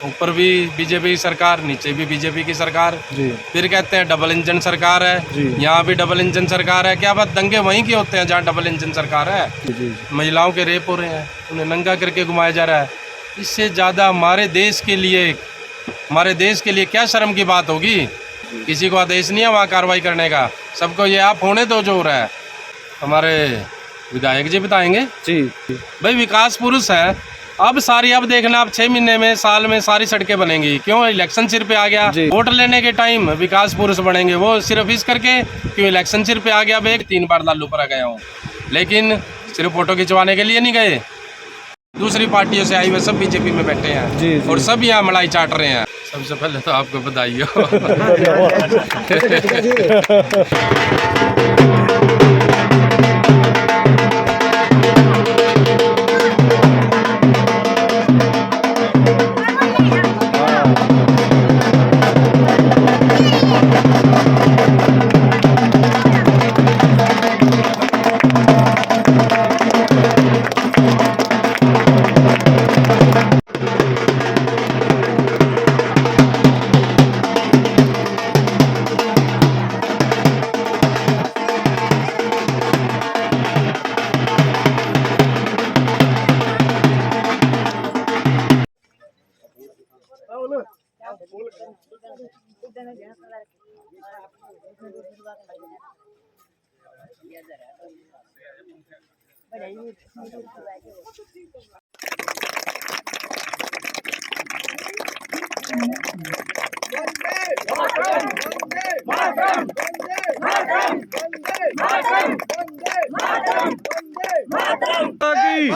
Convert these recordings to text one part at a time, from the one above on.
ऊपर भी बीजेपी की सरकार, नीचे भी बीजेपी की सरकार। जी फिर कहते हैं डबल इंजन सरकार है, जी यहाँ भी डबल इंजन सरकार है। क्या बात, दंगे वहीं के होते हैं जहाँ डबल इंजन सरकार है। जी जी महिलाओं के रेप हो रहे हैं, उन्हें नंगा करके घुमाया जा रहा है। इससे ज़्यादा हमारे देश के लिए क्या शर्म की बात होगी। किसी को आदेश नहीं है वहाँ कार्रवाई करने का, सबको ये आप होने दो जो हो रहा है। हमारे विधायक जी बताएंगे। जी भाई विकास पुरुष है, अब देखना, अब 6 महीने में, साल में सारी सड़कें बनेंगी। क्यों? इलेक्शन सिर पे आ गया, जी। वोट लेने के टाइम विकास पुरुष बनेंगे वो सिर्फ इस करके क्यों इलेक्शन सिर पे आ गया। अब 3 बार लालू पर आ गया हूँ, लेकिन सिर्फ फोटो खिंचवाने के लिए नहीं गए। दूसरी पार्टियों से आई हुए सब बीजेपी में बैठे हैं जी, जी। और सब यहाँ मलाई चाट रहे हैं। सबसे पहले तो आपको बधाई हो। की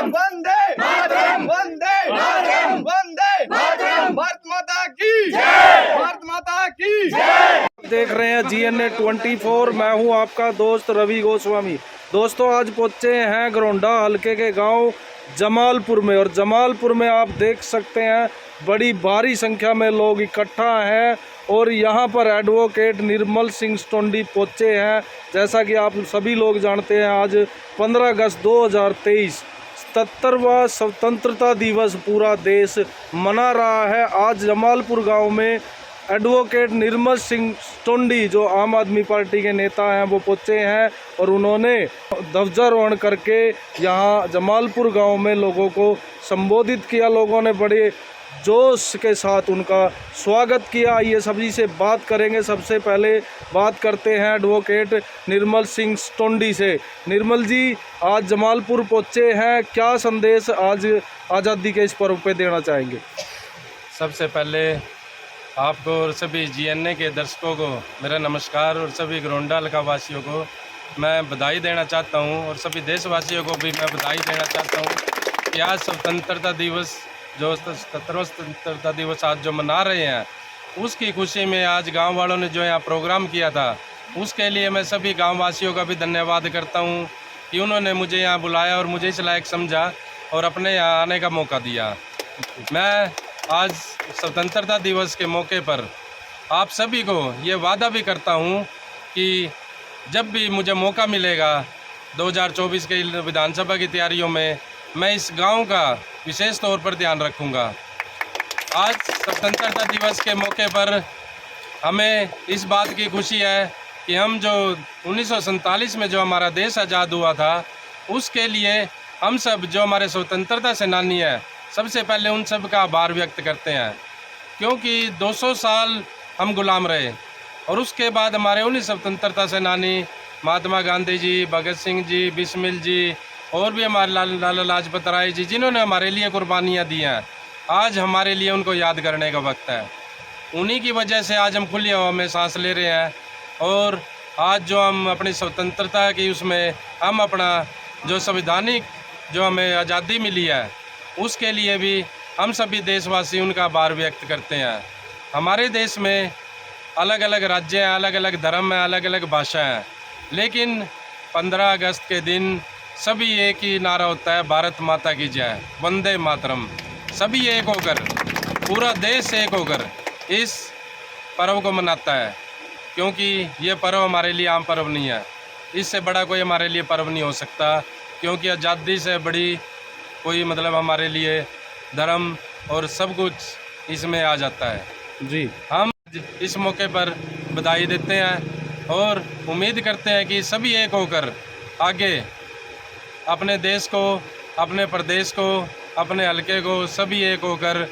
वंदे मातरम, वंदे मातरम, वंदे मातरम, भारत माता की जय, भारत माता की जय। देख रहे हैं GNA 24। मैं हूं आपका दोस्त रवि गोस्वामी। दोस्तों आज पहुंचे हैं घरौंडा हलके के गांव जमालपुर में, और जमालपुर में आप देख सकते हैं बड़ी भारी संख्या में लोग इकट्ठा हैं और यहां पर एडवोकेट निर्मल सिंह स्टोंडी पहुंचे हैं। जैसा कि आप सभी लोग जानते हैं आज 15 अगस्त 2023 77वां स्वतंत्रता दिवस पूरा देश मना रहा है। आज जमालपुर गांव में एडवोकेट निर्मल सिंह स्टोंडी जो आम आदमी पार्टी के नेता हैं वो पहुंचे हैं और उन्होंने ध्वजारोहण करके यहाँ जमालपुर गांव में लोगों को संबोधित किया। लोगों ने बड़े जोश के साथ उनका स्वागत किया। ये सभी से बात करेंगे। सबसे पहले बात करते हैं एडवोकेट निर्मल सिंह स्टोंडी से। निर्मल जी आज जमालपुर पहुंचे हैं, क्या संदेश आज आज़ादी के इस पर्व पे देना चाहेंगे? सबसे पहले आपको और सभी GNA के दर्शकों को मेरा नमस्कार, और सभी घरौंडा हलका वासियों को मैं बधाई देना चाहता हूं, और सभी देशवासियों को भी मैं बधाई देना चाहता हूं कि आज स्वतंत्रता दिवस, जो 77वां स्वतंत्रता दिवस आज जो मना रहे हैं, उसकी खुशी में आज गांव वालों ने जो यहाँ प्रोग्राम किया था, उसके लिए मैं सभी गाँव वासियों का भी धन्यवाद करता हूँ कि उन्होंने मुझे यहाँ बुलाया और मुझे इस लायक समझा और अपने यहाँ आने का मौका दिया। मैं आज स्वतंत्रता दिवस के मौके पर आप सभी को ये वादा भी करता हूँ कि जब भी मुझे मौका मिलेगा 2024 के विधानसभा की तैयारियों में, मैं इस गांव का विशेष तौर पर ध्यान रखूँगा। आज स्वतंत्रता दिवस के मौके पर हमें इस बात की खुशी है कि हम जो 1947 में जो हमारा देश आज़ाद हुआ था, उसके लिए हम सब जो हमारे स्वतंत्रता सेनानी हैं, सबसे पहले उन सब का आभार व्यक्त करते हैं, क्योंकि 200 साल हम गुलाम रहे और उसके बाद हमारे उन्हीं स्वतंत्रता सेनानी महात्मा गांधी जी, भगत सिंह जी, बिस्मिल जी और भी हमारे लाला लाजपत राय जी, जिन्होंने हमारे लिए कुर्बानियाँ दी हैं, आज हमारे लिए उनको याद करने का वक्त है। उन्हीं की वजह से आज हम खुली हवा में सांस ले रहे हैं, और आज जो हम अपनी स्वतंत्रता की उसमें हम अपना जो संवैधानिक जो हमें आज़ादी मिली है, उसके लिए भी हम सभी देशवासी उनका आभार व्यक्त करते हैं। हमारे देश में अलग अलग राज्य हैं, अलग अलग धर्म हैं, अलग अलग भाषा हैं, लेकिन 15 अगस्त के दिन सभी एक ही नारा होता है, भारत माता की जय, वंदे मातरम। सभी एक होकर, पूरा देश एक होकर इस पर्व को मनाता है, क्योंकि ये पर्व हमारे लिए आम पर्व नहीं है। इससे बड़ा कोई हमारे लिए पर्व नहीं हो सकता, क्योंकि आज़ादी से बड़ी कोई हमारे लिए धर्म और सब कुछ इसमें आ जाता है। जी हम इस मौके पर बधाई देते हैं और उम्मीद करते हैं कि सभी एक होकर आगे अपने देश को, अपने प्रदेश को, अपने हलके को सभी एक होकर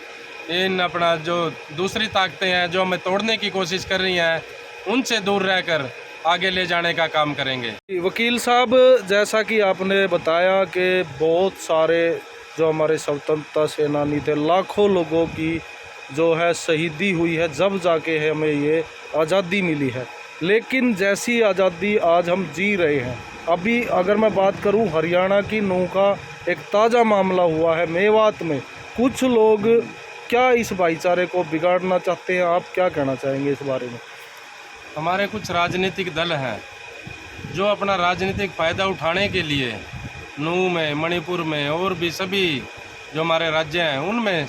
इन अपना जो दूसरी ताकतें हैं जो हमें तोड़ने की कोशिश कर रही हैं उनसे दूर रहकर आगे ले जाने का काम करेंगे। वकील साहब, जैसा कि आपने बताया कि बहुत सारे जो हमारे स्वतंत्रता सेनानी थे, लाखों लोगों की जो है शहीदी हुई है, जब जाके हमें ये आज़ादी मिली है। लेकिन जैसी आज़ादी आज हम जी रहे हैं, अभी अगर मैं बात करूं हरियाणा की नूह का एक ताज़ा मामला हुआ है मेवात में। कुछ लोग क्या इस भाईचारे को बिगाड़ना चाहते हैं, आप क्या कहना चाहेंगे इस बारे में? हमारे कुछ राजनीतिक दल हैं जो अपना राजनीतिक फ़ायदा उठाने के लिए नूह में, मणिपुर में और भी सभी जो हमारे राज्य हैं उनमें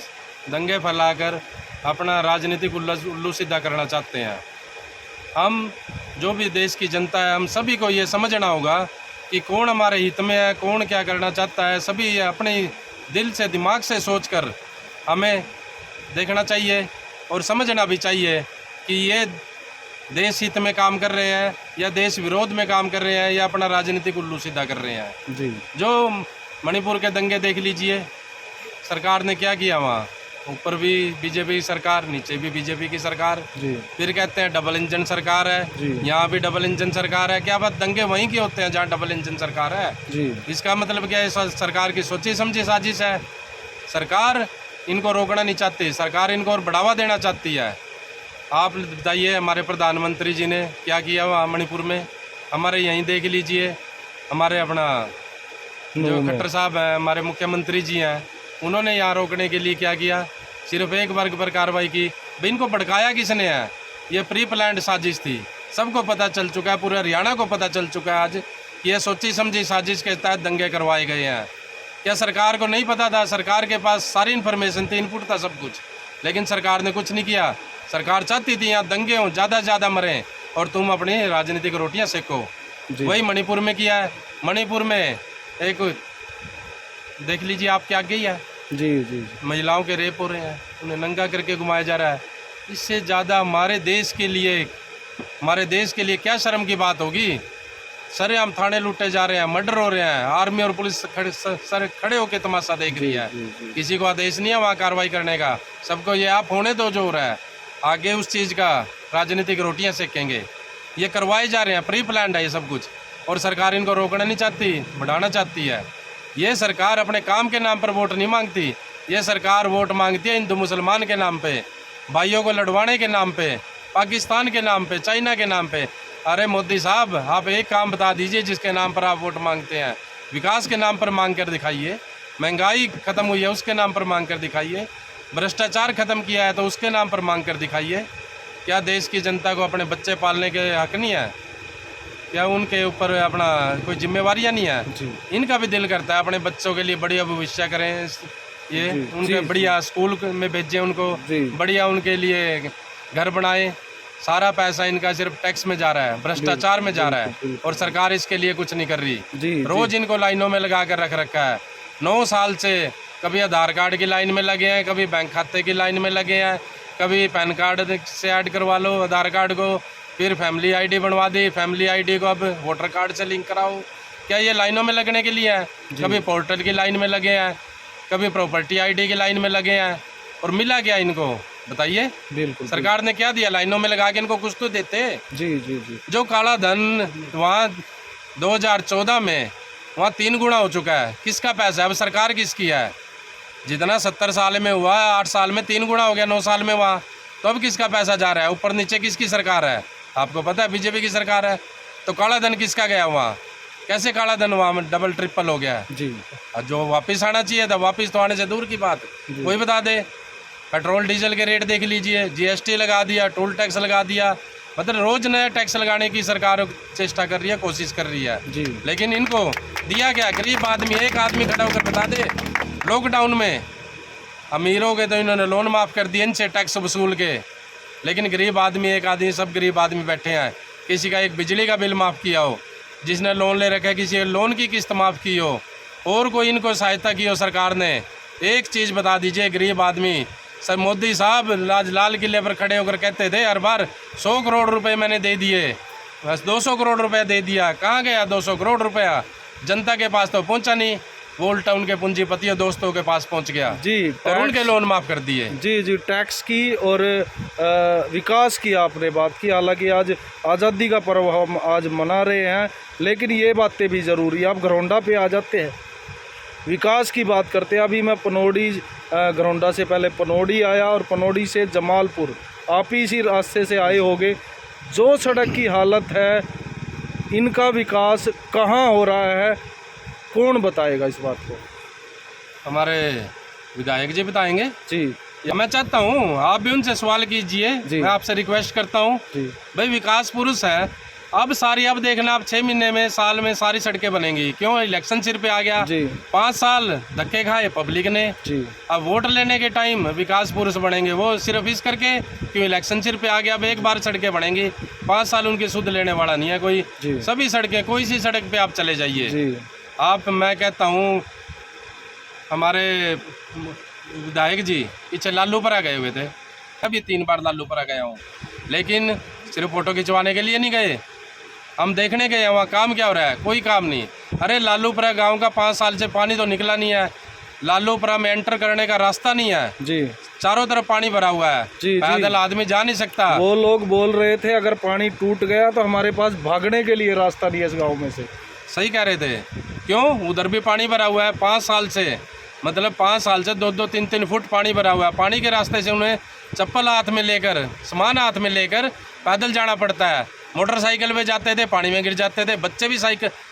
दंगे फैलाकर अपना राजनीतिक उल्लू सीधा करना चाहते हैं। हम जो भी देश की जनता है, हम सभी को ये समझना होगा कि कौन हमारे हित में है, कौन क्या करना चाहता है। सभी अपने दिल से, दिमाग से सोचकर हमें देखना चाहिए और समझना भी चाहिए कि ये देश हित में काम कर रहे हैं या देश विरोध में काम कर रहे हैं या अपना राजनीतिक उल्लू सीधा कर रहे हैं। जी जो मणिपुर के दंगे देख लीजिए, सरकार ने क्या किया वहाँ, ऊपर भी बीजेपी सरकार, नीचे भी बीजेपी की सरकार। जी फिर कहते हैं डबल इंजन सरकार है, जी यहाँ भी डबल इंजन सरकार है। क्या बात, दंगे वहीं के होते हैं जहाँ डबल इंजन सरकार है। जी इसका मतलब क्या है, सरकार की सोची समझी साजिश है। सरकार इनको रोकना नहीं चाहती, सरकार इनको और बढ़ावा देना चाहती है। आप बताइए हमारे प्रधानमंत्री जी ने क्या किया वहाँ मणिपुर में, हमारे यहीं देख लीजिए। हमारे अपना जो खट्टर साहब हैं, हमारे मुख्यमंत्री जी हैं, उन्होंने यहाँ रोकने के लिए क्या किया, सिर्फ एक वर्ग पर कार्रवाई की। भाई इनको भड़काया किसने है, ये प्री प्लान्ड साजिश थी। सबको पता चल चुका है, पूरे हरियाणा को पता चल चुका है आज कि ये सोची समझी साजिश के तहत दंगे करवाए गए हैं। क्या सरकार को नहीं पता था? सरकार के पास सारी इन्फॉर्मेशन थी, इनपुट था सब कुछ, लेकिन सरकार ने कुछ नहीं किया। सरकार चाहती थी यहाँ दंगे हों, ज़्यादा से ज़्यादा मरें और तुम अपनी राजनीतिक रोटियाँ सेको। वही मणिपुर में किया है। मणिपुर में एक देख लीजिए आप क्या गई है, जी जी महिलाओं के रेप हो रहे हैं, उन्हें नंगा करके घुमाया जा रहा है। इससे ज़्यादा हमारे देश के लिए क्या शर्म की बात होगी। सरेआम थाने लूटे जा रहे हैं, मर्डर हो रहे हैं, आर्मी और पुलिस खड़े होकर तमाशा देख रही है। किसी को आदेश नहीं है वहाँ कार्रवाई करने का, सबको ये आप होने दो जो हो रहा है, आगे उस चीज़ का राजनीतिक रोटियां सेकेंगे। ये करवाए जा रहे हैं, प्री प्लान्ड है ये सब कुछ, और सरकार इनको रोकना नहीं चाहती, बढ़ाना चाहती है। ये सरकार अपने काम के नाम पर वोट नहीं मांगती, ये सरकार वोट मांगती है हिंदू मुसलमान के नाम पे, भाइयों को लड़वाने के नाम पे, पाकिस्तान के नाम पे, चाइना के नाम पे। अरे मोदी साहब, आप एक काम बता दीजिए जिसके नाम पर आप वोट मांगते हैं। विकास के नाम पर मांग कर दिखाइए, महंगाई ख़त्म हुई है उसके नाम पर मांग कर दिखाइए, भ्रष्टाचार ख़त्म किया है तो उसके नाम पर मांग कर दिखाइए। क्या देश की जनता को अपने बच्चे पालने के हक नहीं है? क्या उनके ऊपर अपना कोई जिम्मेवारियां नहीं है? इनका भी दिल करता है अपने बच्चों के लिए बढ़िया भविष्य करें, ये उनके बढ़िया स्कूल में भेजें, उनको बढ़िया उनके लिए घर बनाएं। सारा पैसा इनका सिर्फ टैक्स में जा रहा है, भ्रष्टाचार में जा रहा है, और सरकार इसके लिए कुछ नहीं कर रही। रोज इनको लाइनों में लगा कर रख रखा है। 9 साल से कभी आधार कार्ड की लाइन में लगे हैं, कभी बैंक खाते की लाइन में लगे हैं, कभी पैन कार्ड से ऐड करवा लो आधार कार्ड को, फिर फैमिली आईडी बनवा दी, फैमिली आईडी को अब वोटर कार्ड से लिंक कराओ। क्या ये लाइनों में लगने के लिए है? कभी पोर्टल की लाइन में लगे हैं, कभी प्रॉपर्टी आईडी की लाइन में लगे हैं, और मिला क्या इनको बताइए? बिल्कुल। सरकार ने क्या दिया? लाइनों में लगा के इनको कुछ तो देते। जी जी जी। जो काला धन वहाँ 2014 में वहाँ 3 गुना हो चुका है। किसका पैसा है? अब सरकार किसकी है? जितना 70 साल में हुआ, 8 साल में 3 गुना हो गया, 9 साल में वहाँ। तो अब किसका पैसा जा रहा है? ऊपर नीचे किसकी सरकार है? आपको पता है, बीजेपी की सरकार है। तो काला धन किसका गया वहाँ? कैसे काला धन वहाँ डबल ट्रिपल हो गया जी? और जो वापस आना चाहिए था, वापस तो आने से दूर की बात, कोई बता दे। पेट्रोल डीजल के रेट देख लीजिए, जीएसटी लगा दिया, टोल टैक्स लगा दिया, मतलब रोज नया टैक्स लगाने की सरकार चेष्टा कर रही है, कोशिश कर रही है जी। लेकिन इनको दिया क्या? गरीब आदमी, एक आदमी खड़ा होकर बता दे। लॉकडाउन में अमीरों के तो इन्होंने लोन माफ़ कर दिए इनसे टैक्स वसूल के, लेकिन गरीब आदमी, एक आदमी, सब गरीब आदमी बैठे हैं। किसी का एक बिजली का बिल माफ़ किया हो, जिसने लोन ले रखा है किसी लोन की किस्त माफ़ की हो, और कोई इनको सहायता की हो सरकार ने, एक चीज़ बता दीजिए। गरीब आदमी सर मोदी साहब आज लाल किले पर खड़े होकर कहते थे हर बार 100 करोड़ रुपए मैंने दे दिए, बस 200 करोड़ रुपया दे दिया। कहाँ गया 200 करोड़ रुपया? जनता के पास तो पहुंचा नहीं, वो उल्टा उनके पूंजीपतियों दोस्तों के पास पहुंच गया जी, और उनके लोन माफ कर दिए। जी जी, टैक्स की और विकास की आपने बात की। हालांकि आज आज़ादी का पर्व हम आज मना रहे हैं, लेकिन ये बातें भी ज़रूरी है। आप घरौंडा पे आ जाते हैं, विकास की बात करते हैं। अभी मैं पनौड़ी घरौंडा से पहले पनौड़ी आया और पनौड़ी से जमालपुर, आप ही इसी रास्ते से आए होंगे। जो सड़क की हालत है, इनका विकास कहाँ हो रहा है, कौन बताएगा इस बात को? हमारे विधायक जी बताएंगे जी, या मैं चाहता हूँ आप भी उनसे सवाल कीजिए। जी। मैं आपसे रिक्वेस्ट करता हूँ, जी भाई विकास पुरुष है, अब देखना अब 6 महीने में, साल में सारी सड़कें बनेंगी। क्यों? इलेक्शन सिर पे आ गया जी 5 साल धक्के खाए पब्लिक ने। जी अब वोट लेने के टाइम विकास पुरुष बनेंगे वो सिर्फ इस करके क्यों इलेक्शन सिर पे आ गया। अब एक बार सड़कें बनेंगी, 5 साल उनकी सुध लेने वाला नहीं है कोई। जी सभी सड़कें, कोई सी सड़क पे आप चले जाइए। जी आप, मैं कहता हूँ हमारे विधायक जी पीछे लालूपुरा गए हुए थे, अभी 3 बार लालूपुरा गया हूँ, लेकिन सिर्फ फोटो खिंचवाने के लिए नहीं गए। हम देखने गए वहाँ काम क्या हो रहा है, कोई काम नहीं। अरे लालूपुरा गांव का 5 साल से पानी तो निकला नहीं है, लालूपुरा में एंटर करने का रास्ता नहीं है, जी चारों तरफ पानी भरा हुआ है, जी, पैदल आदमी जा नहीं सकता। वो लोग बोल रहे थे अगर पानी टूट गया तो हमारे पास भागने के लिए रास्ता नहीं है इस गांव में से। सही कह रहे थे। क्यों? उधर भी पानी भरा हुआ है 5 साल से, मतलब 5 साल से 2-2, 3-3 फुट पानी भरा हुआ है। पानी के रास्ते से उन्हें चप्पल हाथ में लेकर, सामान हाथ में लेकर पैदल जाना पड़ता है। मोटरसाइकिल पे जाते थे, पानी में गिर जाते थे। बच्चे भी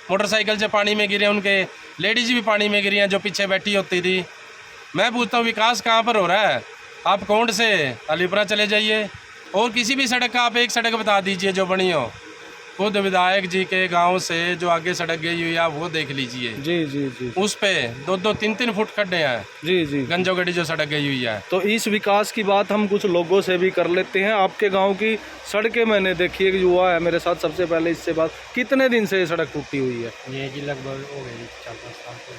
मोटरसाइकिल से पानी में गिरे, उनके लेडीज भी पानी में गिरी हैं जो पीछे बैठी होती थी। मैं पूछता हूँ विकास कहाँ पर हो रहा है? आप कोंड से अलीपुरा चले जाइए और किसी भी सड़क का आप एक सड़क बता दीजिए जो बनी हो। खुद विधायक जी के गांव से जो आगे सड़क गई हुई है वो देख लीजिए। जी जी जी, उस पे 2-2, 3-3 फुट खड्डे हैं। जी जी, गंजो गड़ी जो सड़क गई हुई है। तो इस विकास की बात हम कुछ लोगों से भी कर लेते हैं। आपके गांव की सड़कें मैंने देखी, एक युवा है मेरे साथ, सबसे पहले इससे बात, कितने दिन से ये सड़क टूटी हुई है? ये जी लगभग हो गए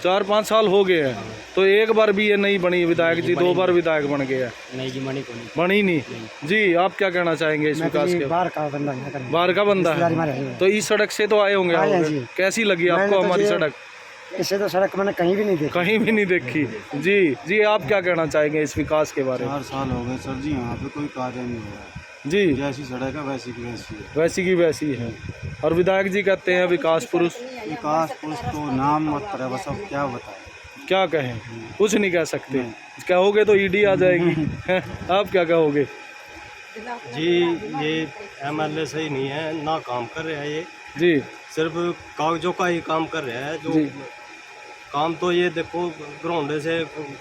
4-5 साल हो गए हैं। तो एक बार भी ये नहीं बनी। विधायक जी 2 बार विधायक बन गए हैं, नहीं जी, मणि को नहीं। बनी नहीं। जी, आप क्या कहना चाहेंगे इस विकास के? बाहर का बंदा है, बाहर का बंदा है, तो इस सड़क से तो आए होंगे आए हैं आप। जी। कैसी लगी आपको हमारी सड़क? इससे तो सड़क मैंने कहीं भी नहीं देखी। कहीं भी नहीं देखी। जी जी, आप क्या कहना चाहेंगे इस विकास के बारे में? 4 साल हो गए सर जी, यहाँ पे कोई कार्य नहीं हुआ है। जी, जैसी सड़क है वैसी की वैसी है। वैसी की वैसी है। और विधायक जी कहते हैं विकास पुरुष। विकास पुरुष तो नाम मात्र है, बस अब क्या बताएं। क्या कहें, कुछ नहीं कह सकते। कहोगे तो ईडी आ जाएगी। आप क्या कहोगे? जी, ये एमएलए सही नहीं है, ना काम कर रहा है ये, जी सिर्फ कागजों का ही काम कर रहा है। जो जी काम तो ये देखो, घरौंडे से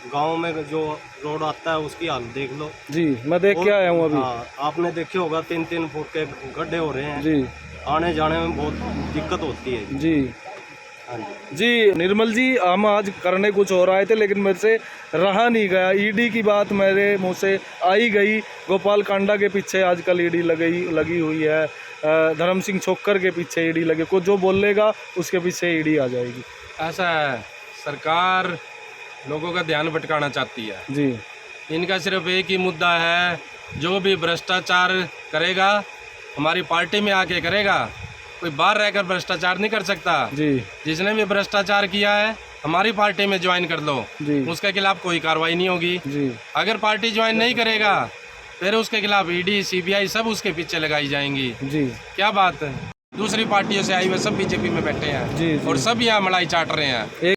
गांव में जो रोड आता है उसकी हालत देख लो। जी, मैं देख के आया हूँ अभी। हाँ, आपने देखे होगा 3-3 फुट के गड्ढे हो रहे हैं। जी आने जाने में बहुत दिक्कत होती है। जी हाँ जी। जी, निर्मल जी, हम आज करने कुछ हो रहे थे लेकिन मेरे से रहा नहीं गया। ईडी की बात मेरे मुंह से आई गई। गोपाल कांडा के पीछे आजकल ईडी लगी हुई है, धर्म सिंह छोक्कर के पीछे ईडी लगे, को जो बोलेगा उसके पीछे ईडी आ जाएगी। ऐसा है, सरकार लोगों का ध्यान भटकाना चाहती है। जी इनका सिर्फ एक ही मुद्दा है, जो भी भ्रष्टाचार करेगा हमारी पार्टी में आके करेगा, कोई बाहर रहकर भ्रष्टाचार नहीं कर सकता। जी जिसने भी भ्रष्टाचार किया है हमारी पार्टी में ज्वाइन कर लो, जी उसके खिलाफ कोई कार्रवाई नहीं होगी। जी अगर पार्टी ज्वाइन नहीं करेगा फिर उसके खिलाफ ईडी, सीबीआई सब उसके पीछे लगाई जाएंगी। जी क्या बात है, दूसरी पार्टियों से आई हुए सब बीजेपी में बैठे हैं जी, जी। और सब यहाँ मलाई चाट रहे हैं।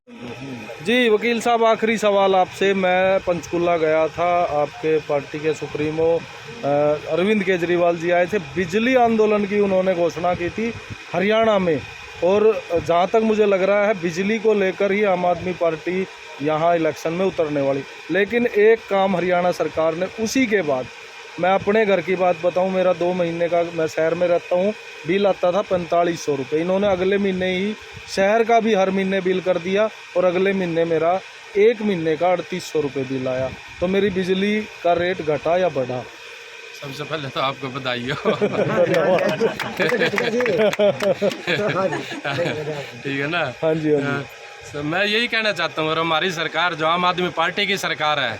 जी, वकील साहब, आखिरी सवाल आपसे। मैं पंचकुला गया था, आपके पार्टी के सुप्रीमो अरविंद केजरीवाल जी आए थे। बिजली आंदोलन की उन्होंने घोषणा की थी हरियाणा में, और जहाँ तक मुझे लग रहा है बिजली को लेकर ही आम आदमी पार्टी यहाँ इलेक्शन में उतरने वाली। लेकिन एक काम हरियाणा सरकार ने, उसी के बाद मैं अपने घर की बात बताऊं, मेरा 2 महीने का, मैं शहर में रहता हूं, बिल आता था 4500 रुपये। इन्होंने अगले महीने ही शहर का भी हर महीने बिल कर दिया और अगले महीने मेरा 1 महीने का 3800 रुपये बिल आया। तो मेरी बिजली का रेट घटा या बढ़ा? सबसे पहले तो आपको बधाई हो। ठीक है ना? हाँ जी, हाँ जी। मैं यही कहना चाहता हूँ, और हमारी सरकार जो आम आदमी पार्टी की सरकार है,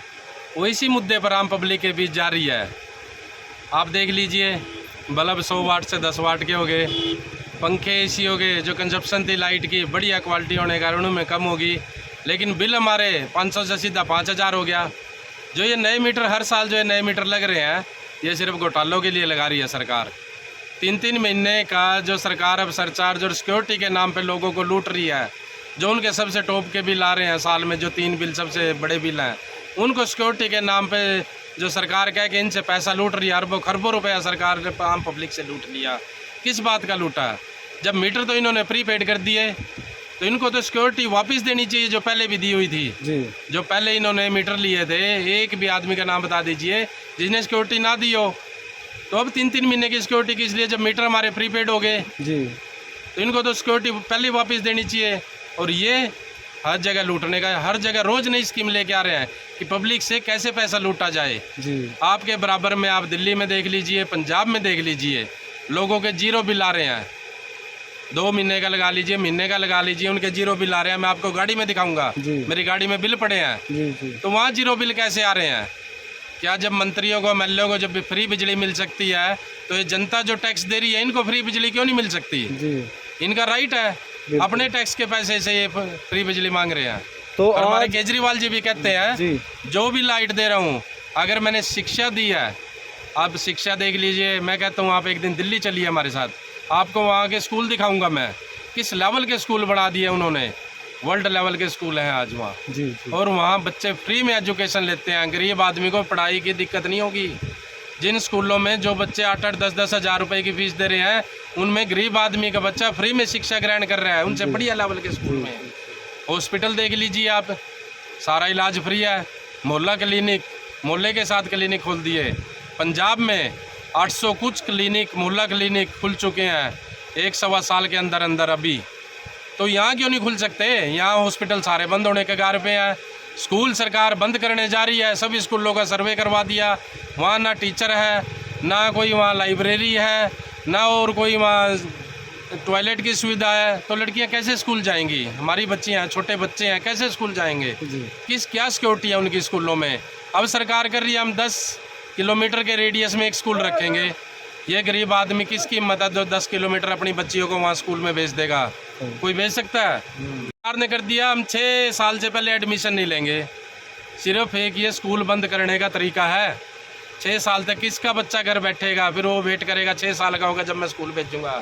वो इसी मुद्दे पर आम पब्लिक के बीच जा रही है। आप देख लीजिए, बल्ब 100 वाट से 10 वाट के हो गए, पंखे एसी हो गए, जो कंजप्शन थी लाइट की बढ़िया क्वालिटी होने के कारण उनमें कम होगी, लेकिन बिल हमारे 500 से सीधा 5000 हो गया। जो ये नए मीटर हर साल जो ये नए मीटर लग रहे हैं, ये सिर्फ घोटालों के लिए लगा रही है सरकार। 3-3 महीने का जो सरकार अब सरचार्ज और सिक्योरिटी के नाम पे लोगों को लूट रही है, जो उनके सबसे टॉप के बिल आ रहे हैं साल में, जो 3 बिल सबसे बड़े बिल हैं, उनको सिक्योरिटी के नाम पे जो सरकार कह के इनसे पैसा लूट रही है, अरबों खरबों रुपया सरकार ने आम पब्लिक से लूट लिया। किस बात का लूटा? जब मीटर तो इन्होंने प्रीपेड कर दिए, तो इनको तो सिक्योरिटी वापस देनी चाहिए जो पहले भी दी हुई थी। जी जो पहले इन्होंने मीटर लिए थे, एक भी आदमी का नाम बता दीजिए जिसने सिक्योरिटी ना दी हो। तो अब 3-3 महीने की सिक्योरिटी किस लिए, जब मीटर हमारे प्रीपेड हो गए, जी तो इनको तो सिक्योरिटी पहले ही वापस देनी चाहिए। और ये हर जगह लूटने का, हर जगह रोज नई स्कीम लेके आ रहे हैं कि पब्लिक से कैसे पैसा लूटा जाए। जी आपके बराबर में आप दिल्ली में देख लीजिए, पंजाब में देख लीजिए, लोगों के जीरो बिल आ रहे हैं। 2 महीने का लगा लीजिए, महीने का लगा लीजिए, उनके जीरो बिल आ रहे हैं। मैं आपको गाड़ी में दिखाऊंगा, जी। मेरी गाड़ी में बिल पड़े हैं। जी जी तो वहाँ जीरो बिल कैसे आ रहे हैं? क्या जब मंत्रियों को, एमएलए को जब फ्री बिजली मिल सकती है, तो ये जनता जो टैक्स दे रही है, इनको फ्री बिजली क्यों नहीं मिल सकती? जी इनका राइट है, अपने टैक्स के पैसे से ये फ्री बिजली मांग रहे हैं। तो और हमारे आज केजरीवाल जी भी कहते हैं, जी जो भी लाइट दे रहा हूँ, अगर मैंने शिक्षा दी है, आप शिक्षा देख लीजिए। मैं कहता हूँ आप एक दिन दिल्ली चलिए हमारे साथ, आपको वहाँ के स्कूल दिखाऊंगा मैं, किस लेवल के स्कूल बना दिए उन्होंने। वर्ल्ड लेवल के स्कूल हैं आज वहाँ, जी जी और वहाँ बच्चे फ्री में एजुकेशन लेते हैं। गरीब आदमी को पढ़ाई की दिक्कत नहीं होगी। जिन स्कूलों में जो बच्चे 8-8, 10-10 हज़ार रुपए की फीस दे रहे हैं, उनमें गरीब आदमी का बच्चा फ्री में शिक्षा ग्रहण कर रहा है, उनसे बढ़िया लेवल के स्कूल में। हॉस्पिटल देख लीजिए आप, सारा इलाज फ्री है। मोहल्ला क्लिनिक, मोहल्ले के साथ क्लिनिक खोल दिए। पंजाब में 800 कुछ क्लिनिक, मोहल्ला क्लिनिक खुल चुके हैं 1-1.25 साल के अंदर अंदर अभी। तो यहाँ क्यों नहीं खुल सकते? यहाँ हॉस्पिटल सारे बंद होने के कगार पे हैं। स्कूल सरकार बंद करने जा रही है, सभी स्कूलों का सर्वे करवा दिया। वहाँ ना टीचर है, ना कोई वहाँ लाइब्रेरी है, ना और कोई वहाँ टॉयलेट की सुविधा है। तो लड़कियाँ कैसे स्कूल जाएंगी? हमारी बच्चियाँ, छोटे बच्चे हैं, कैसे स्कूल जाएंगे? क्या सिक्योरिटी है उनकी स्कूलों में? अब सरकार कर रही है हम 10 किलोमीटर के रेडियस में एक स्कूल रखेंगे। ये गरीब आदमी किसकी हिम्मत है जो 10 किलोमीटर अपनी बच्चियों को वहाँ स्कूल में भेज देगा? कोई भेज सकता है? सरकार ने कर दिया, हम 6 साल से पहले एडमिशन नहीं लेंगे। सिर्फ एक ये स्कूल बंद करने का तरीका है। 6 साल तक किसका बच्चा घर बैठेगा? फिर वो वेट करेगा 6 साल का होगा जब मैं स्कूल भेजूंगा।